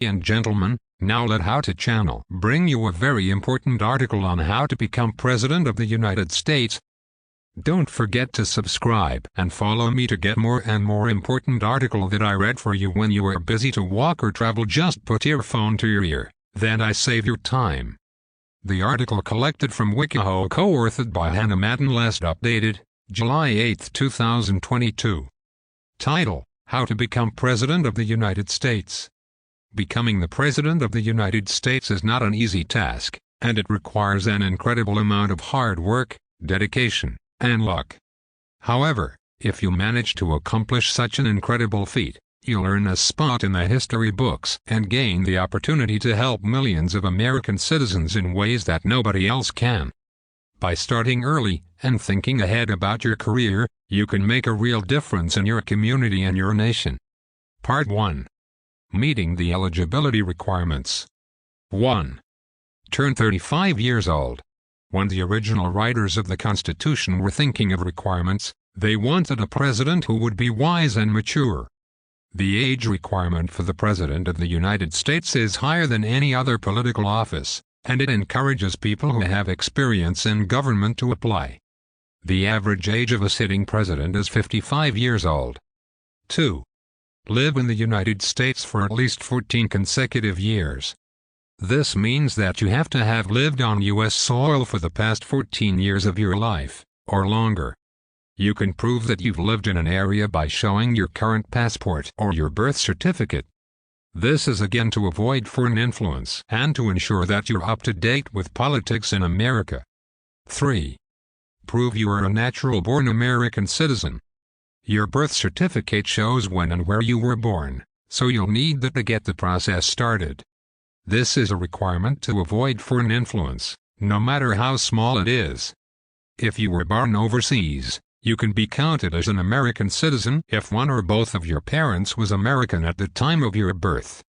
And gentlemen, now let How To Channel bring you a very important article on how to become President of the United States. Don't forget to subscribe and follow me to get more and more important article that I read for you when you are busy to walk or travel. Just put your phone to your ear, then I save your time. The article collected from wikihow, co-authored by Madden, last updated July 8, 2022. Title: How to Become President of the United States. Becoming the President of the United States is not an easy task, and it requires an incredible amount of hard work, dedication, and luck. However, if you manage to accomplish such an incredible feat, you'll earn a spot in the history books and gain the opportunity to help millions of American citizens in ways that nobody else can. By starting early and thinking ahead about your career, you can make a real difference in your community and your nation. Part 1. Meeting the eligibility requirements. 1. Turn 35 years old. When the original writers of the Constitution were thinking of requirements, they wanted a president who would be wise and mature. The age requirement for the President of the United States is higher than any other political office, and it encourages people who have experience in government to apply. The average age of a sitting president is 55 years old. 2. Live in the United States for at least 14 consecutive years. This means that you have to have lived on U.S. soil for the past 14 years of your life, or longer. You can prove that you've lived in an area by showing your current passport or your birth certificate. This is again to avoid foreign influence and to ensure that you're up to date with politics in America. 3. Prove you are a natural-born American citizen. Your birth certificate shows when and where you were born, so you'll need that to get the process started. This is a requirement to avoid foreign influence, no matter how small it is. If you were born overseas, you can be counted as an American citizen if one or both of your parents was American at the time of your birth.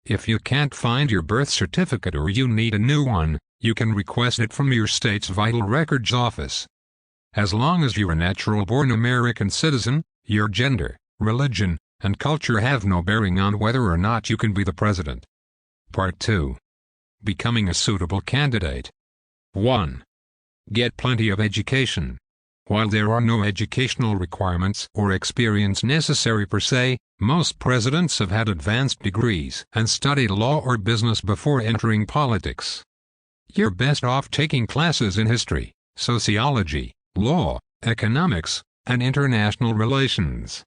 If you can't find your birth certificate or you need a new one, you can request it from your state's Vital Records office. As long as you're a natural-born American citizen, your gender, religion, and culture have no bearing on whether or not you can be the president. Part 2. Becoming a suitable candidate. 1. Get plenty of education. While there are no educational requirements or experience necessary per se, most presidents have had advanced degrees and studied law or business before entering politics. You're best off taking classes in history, sociology, law, economics, and international relations.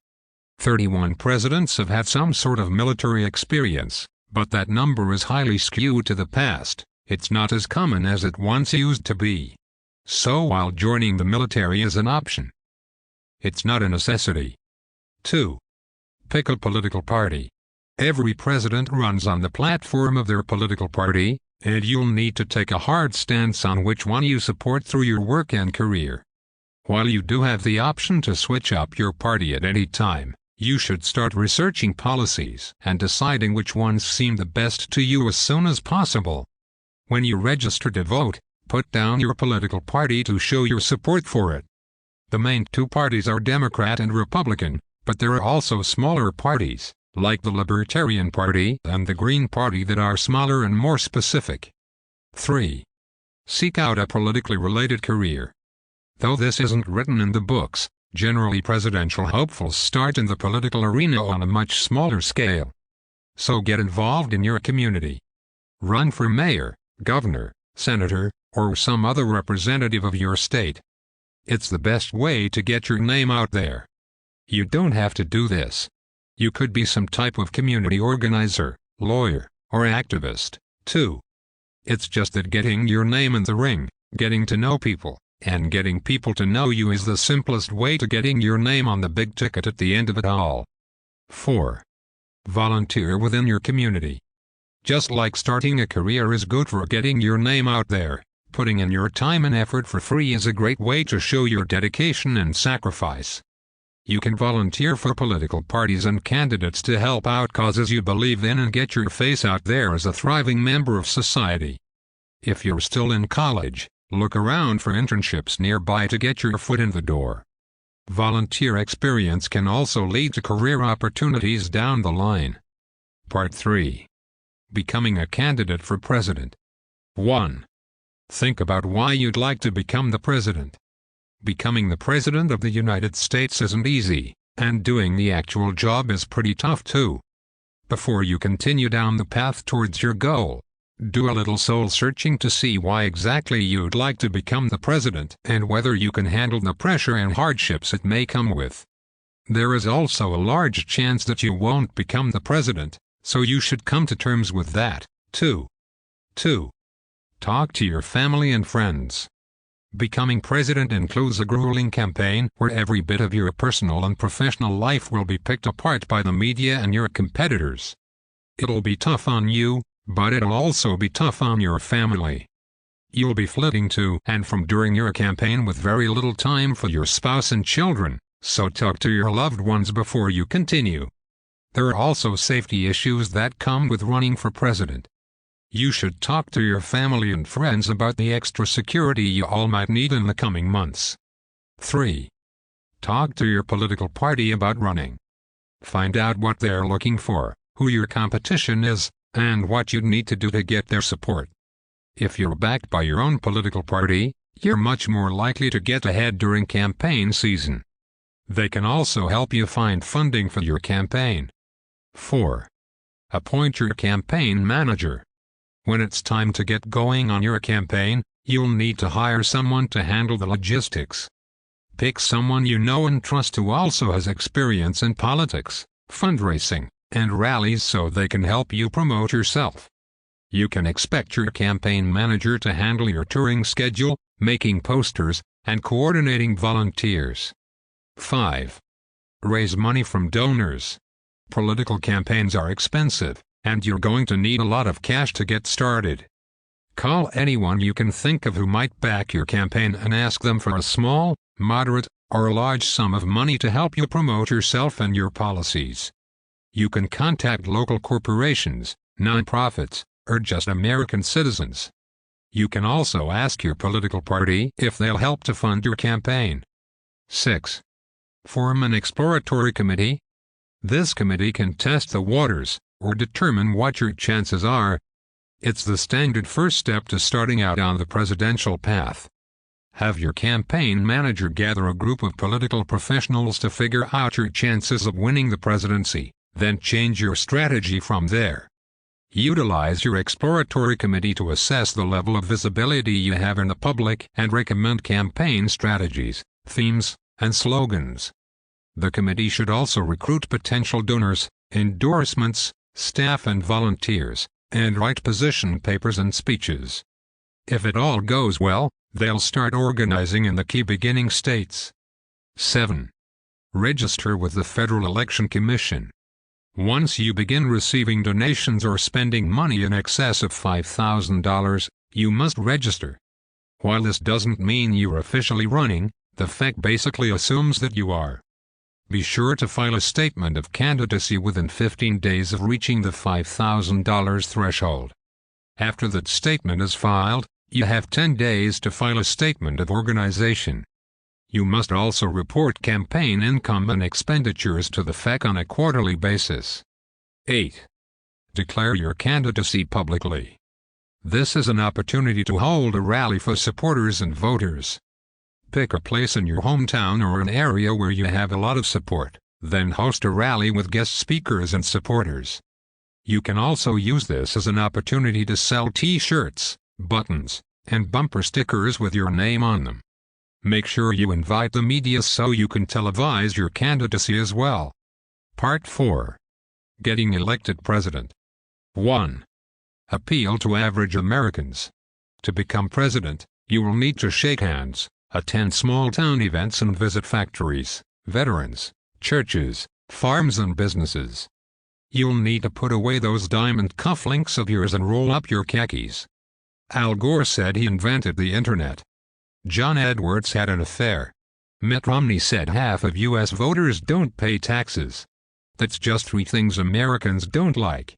31 presidents have had some sort of military experience, but that number is highly skewed to the past. It's not as common as it once used to be. So while joining the military is an option, it's not a necessity. 2. Pick a political party. Every president runs on the platform of their political party, and you'll need to take a hard stance on which one you support through your work and career. While you do have the option to switch up your party at any time, you should start researching policies and deciding which ones seem the best to you as soon as possible. When you register to vote, put down your political party to show your support for it. The main two parties are Democrat and Republican, but there are also smaller parties, like the Libertarian Party and the Green Party, that are smaller and more specific. 3. Seek out a politically related career. Though this isn't written in the books, generally presidential hopefuls start in the political arena on a much smaller scale. So get involved in your community. Run for mayor, governor, senator, or some other representative of your state. It's the best way to get your name out there. You don't have to do this. You could be some type of community organizer, lawyer, or activist, too. It's just that getting your name in the ring, getting to know people, and getting people to know you is the simplest way to getting your name on the big ticket at the end of it all. 4. Volunteer within your community. Just like starting a career is good for getting your name out there, putting in your time and effort for free is a great way to show your dedication and sacrifice. You can volunteer for political parties and candidates to help out causes you believe in and get your face out there as a thriving member of society. If you're still in college, look around for internships nearby to get your foot in the door. Volunteer experience can also lead to career opportunities down the line. Part 3. Becoming a candidate for president. 1. Think about why you'd like to become the president. Becoming the president of the United States isn't easy, and doing the actual job is pretty tough too. Before you continue down the path towards your goal, do a little soul searching to see why exactly you'd like to become the president and whether you can handle the pressure and hardships it may come with. There is also a large chance that you won't become the president, so you should come to terms with that, too. 2. Talk to your family and friends. Becoming president includes a grueling campaign where every bit of your personal and professional life will be picked apart by the media and your competitors. It'll be tough on you, but it'll also be tough on your family. You'll be flitting to and from during your campaign with very little time for your spouse and children, so talk to your loved ones before you continue. There are also safety issues that come with running for president. You should talk to your family and friends about the extra security you all might need in the coming months. 3. Talk to your political party about running. Find out what they're looking for, who your competition is, and what you'd need to do to get their support. If you're backed by your own political party, you're much more likely to get ahead during campaign season. They can also help you find funding for your campaign. 4. Appoint your campaign manager. When it's time to get going on your campaign, you'll need to hire someone to handle the logistics. Pick someone you know and trust who also has experience in politics, fundraising, and rallies so they can help you promote yourself. You can expect your campaign manager to handle your touring schedule, making posters, and coordinating volunteers. 5. Raise money from donors. Political campaigns are expensive, and you're going to need a lot of cash to get started. Call anyone you can think of who might back your campaign and ask them for a small, moderate, or large sum of money to help you promote yourself and your policies. You can contact local corporations, nonprofits, or just American citizens. You can also ask your political party if they'll help to fund your campaign. 6. Form an exploratory committee. This committee can test the waters, or determine what your chances are. It's the standard first step to starting out on the presidential path. Have your campaign manager gather a group of political professionals to figure out your chances of winning the presidency, then change your strategy from there. Utilize your exploratory committee to assess the level of visibility you have in the public and recommend campaign strategies, themes, and slogans. The committee should also recruit potential donors, endorsements, staff and volunteers, and write position papers and speeches. If it all goes well, they'll start organizing in the key beginning states. 7. Register with the Federal Election Commission. Once you begin receiving donations or spending money in excess of $5,000, you must register. While this doesn't mean you're officially running, the fact basically assumes that you are. Be sure to file a statement of candidacy within 15 days of reaching the $5,000 threshold. After that statement is filed, you have 10 days to file a statement of organization. You must also report campaign income and expenditures to the FEC on a quarterly basis. 8. Declare your candidacy publicly. This is an opportunity to hold a rally for supporters and voters. Pick a place in your hometown or an area where you have a lot of support, then host a rally with guest speakers and supporters. You can also use this as an opportunity to sell t-shirts, buttons, and bumper stickers with your name on them. Make sure you invite the media so you can televise your candidacy as well. Part 4. Getting elected president. 1. Appeal to average Americans. To become president, you will need to shake hands, attend small-town events and visit factories, veterans, churches, farms and businesses. You'll need to put away those diamond cufflinks of yours and roll up your khakis. Al Gore said he invented the internet. John Edwards had an affair. Mitt Romney said half of U.S. voters don't pay taxes. That's just 3 things Americans don't like.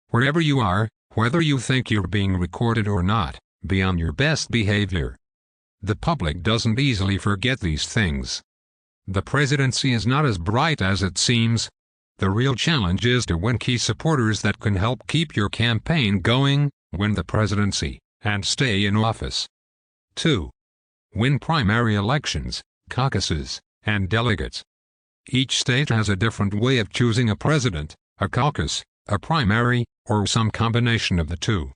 Wherever you are, whether you think you're being recorded or not, be on your best behavior. The public doesn't easily forget these things. The presidency is not as bright as it seems. The real challenge is to win key supporters that can help keep your campaign going, win the presidency, and stay in office. 2. Win primary elections, caucuses, and delegates. Each state has a different way of choosing a president, a caucus, a primary, or some combination of the two.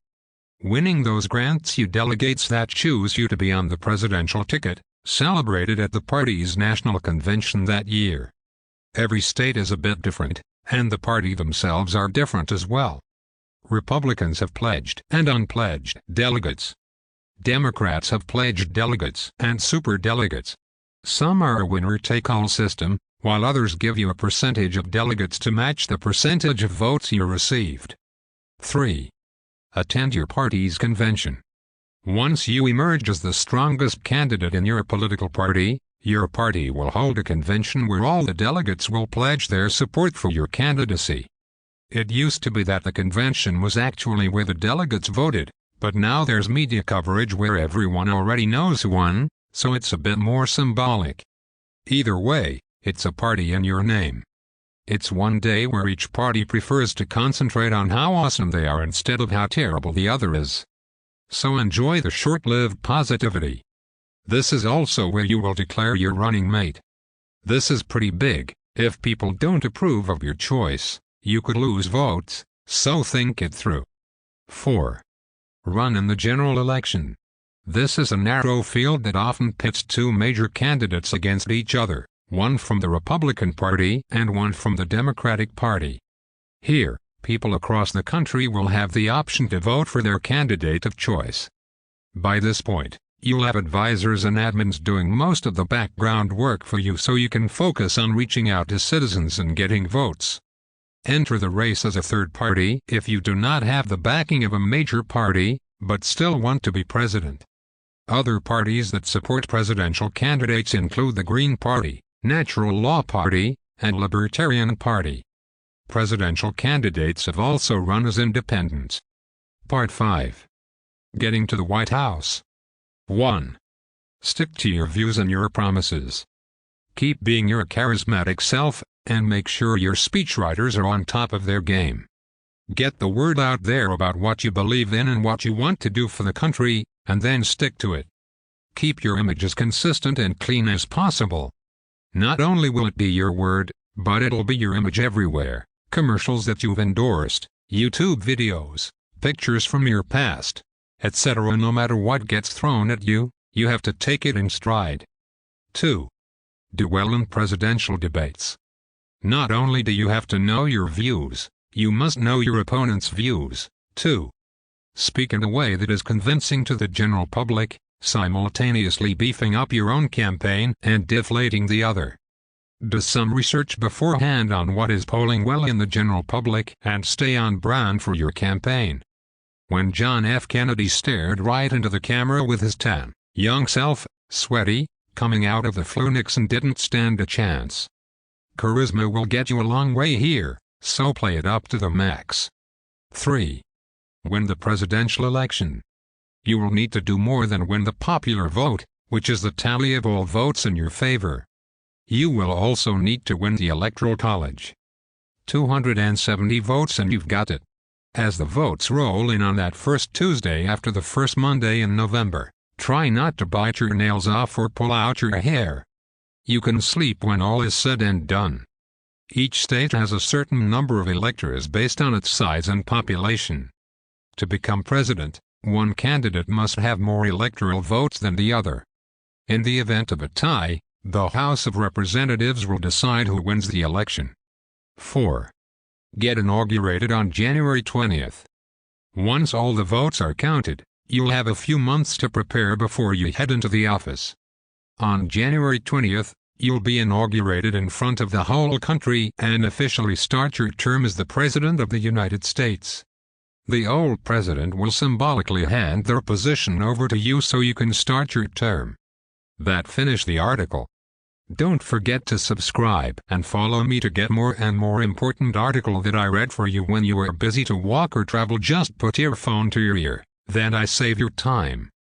Winning those grants you delegates that choose you to be on the presidential ticket, celebrated at the party's national convention that year. Every state is a bit different, and the party themselves are different as well. Republicans have pledged and unpledged delegates. Democrats have pledged delegates and superdelegates. Some are a winner-take-all system, while others give you a percentage of delegates to match the percentage of votes you received. 3. Attend your party's convention. Once you emerge as the strongest candidate in your political party, your party will hold a convention where all the delegates will pledge their support for your candidacy. It used to be that the convention was actually where the delegates voted, but now there's media coverage where everyone already knows who won, so it's a bit more symbolic. Either way, it's a party in your name. It's one day where each party prefers to concentrate on how awesome they are instead of how terrible the other is. So enjoy the short-lived positivity. This is also where you will declare your running mate. This is pretty big. If people don't approve of your choice, you could lose votes, so think it through. 4. Run in the general election. This is a narrow field that often pits two major candidates against each other, one from the Republican Party and one from the Democratic Party. Here, people across the country will have the option to vote for their candidate of choice. By this point, you'll have advisors and admins doing most of the background work for you so you can focus on reaching out to citizens and getting votes. Enter the race as a third party if you do not have the backing of a major party, but still want to be president. Other parties that support presidential candidates include the Green Party, Natural Law Party, and Libertarian Party. Presidential candidates have also run as independents. Part 5. Getting to the White House. 1. Stick to your views and your promises. Keep being your charismatic self, and make sure your speechwriters are on top of their game. Get the word out there about what you believe in and what you want to do for the country, and then stick to it. Keep your image as consistent and clean as possible. Not only will it be your word, but it'll be your image everywhere. Commercials that you've endorsed, YouTube videos, pictures from your past, etc. No matter what gets thrown at you, you have to take it in stride. 2. Do well in presidential debates. Not only do you have to know your views, you must know your opponent's views, too. Speak in a way that is convincing to the general public, simultaneously beefing up your own campaign and deflating the other. Do some research beforehand on what is polling well in the general public and stay on brand for your campaign. When John F. Kennedy stared right into the camera with his tan, young self, sweaty, coming out of the flu, Nixon didn't stand a chance. Charisma will get you a long way here, so play it up to the max. 3. Win the presidential election. You will need to do more than win the popular vote, which is the tally of all votes in your favor. You will also need to win the Electoral College. 270 votes and you've got it. As the votes roll in on that first Tuesday after the first Monday in November, try not to bite your nails off or pull out your hair. You can sleep when all is said and done. Each state has a certain number of electors based on its size and population. To become president, one candidate must have more electoral votes than the other. In the event of a tie, the House of Representatives will decide who wins the election. 4. Get inaugurated on January 20th. Once all the votes are counted, you'll have a few months to prepare before you head into the office. On January 20th, you'll be inaugurated in front of the whole country and officially start your term as the President of the United States. The old president will symbolically hand their position over to you so you can start your term. That finished the article. Don't forget to subscribe and follow me to get more and more important article that I read for you when you are busy to walk or travel. Just put your phone to your ear, then I save your time.